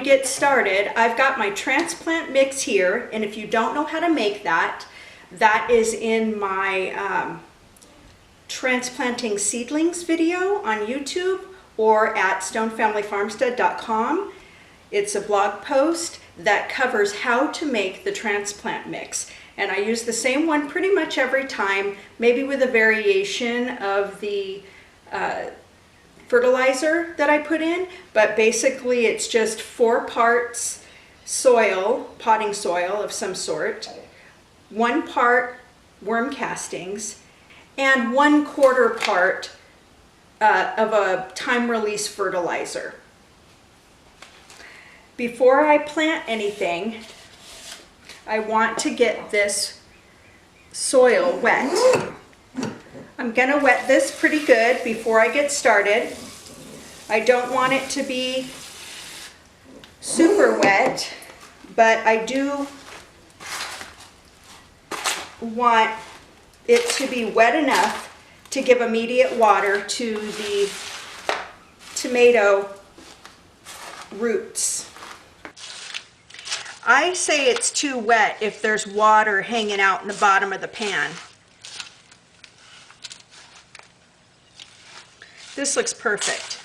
get started, I've got my transplant mix here, and if you don't know how to make that, that is in my transplanting seedlings video on YouTube or at stonefamilyfarmstead.com. It's a blog post that covers how to make the transplant mix. And I use the same one pretty much every time, maybe with a variation of the fertilizer that I put in, but basically it's just 4 parts soil, potting soil of some sort, 1 part worm castings, and 1/4 part of a time-release fertilizer. Before I plant anything, I want to get this soil wet. I'm gonna wet this pretty good before I get started. I don't want it to be super wet, but I do want it to be wet enough to give immediate water to the tomato roots. I say it's too wet if there's water hanging out in the bottom of the pan. This looks perfect.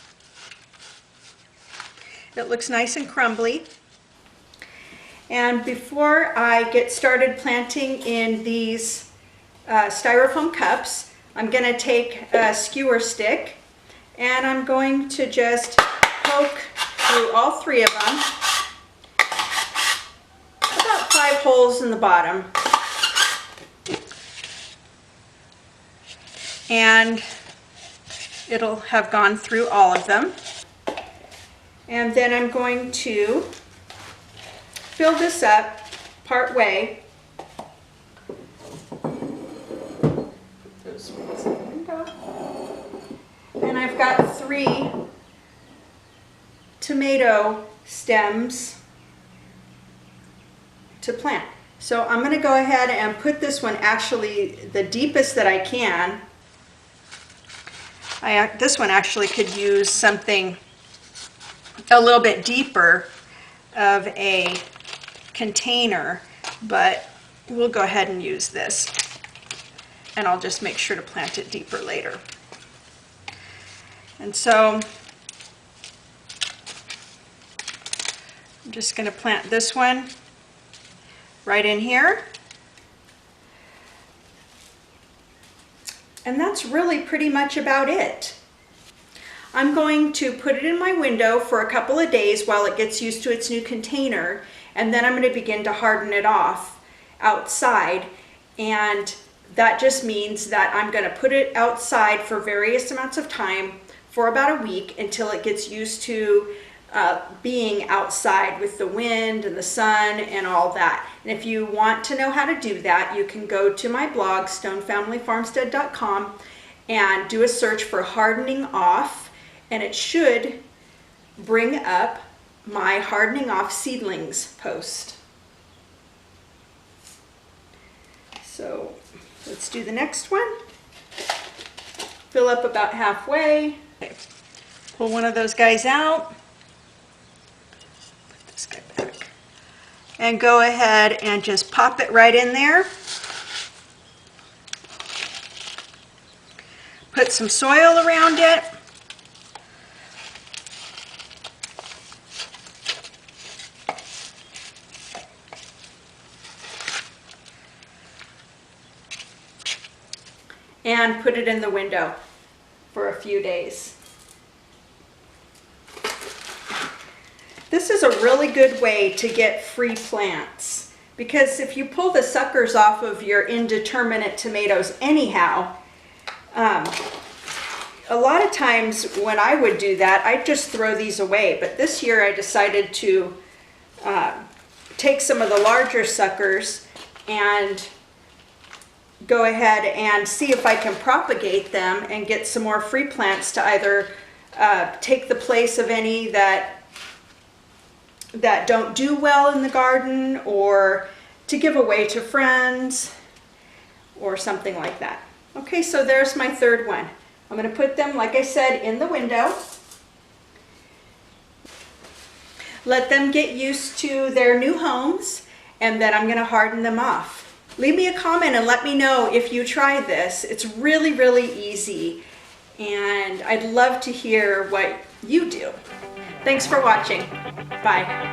It looks nice and crumbly. And before I get started planting in these styrofoam cups, I'm going to take a skewer stick and I'm going to just poke through all 3 of them. About 5 holes in the bottom. And it'll have gone through all of them. And then I'm going to fill this up part way. Those ones in the window. And I've got 3 tomato stems to plant. So I'm going to go ahead and put this one actually the deepest that I can. This one actually could use something a little bit deeper of a container, but we'll go ahead and use this. And I'll just make sure to plant it deeper later. And so I'm just going to plant this one right in here. And that's really pretty much about it. I'm going to put it in my window for a couple of days while it gets used to its new container, and then I'm going to begin to harden it off outside. And that just means that I'm going to put it outside for various amounts of time for about a week until it gets used to being outside with the wind and the sun and all that. And if you want to know how to do that, you can go to my blog, stonefamilyfarmstead.com, and do a search for hardening off, and it should bring up my hardening off seedlings post. So let's do the next one. Fill up about halfway. Okay. Pull one of those guys out. Put this guy back. And go ahead and just pop it right in there. Put some soil around it. And put it in the window for a few days. This is a really good way to get free plants, because if you pull the suckers off of your indeterminate tomatoes anyhow, a lot of times when I would do that, I'd just throw these away. But this year I decided to take some of the larger suckers and go ahead and see if I can propagate them and get some more free plants to either take the place of any that don't do well in the garden, or to give away to friends or something like that. Okay, so there's my third one. I'm going to put them, like I said, in the window. let them get used to their new homes, and then I'm gonna harden them off. Leave me a comment and let me know if you try this. It's really, really easy, and I'd love to hear what you do. Thanks for watching. Bye.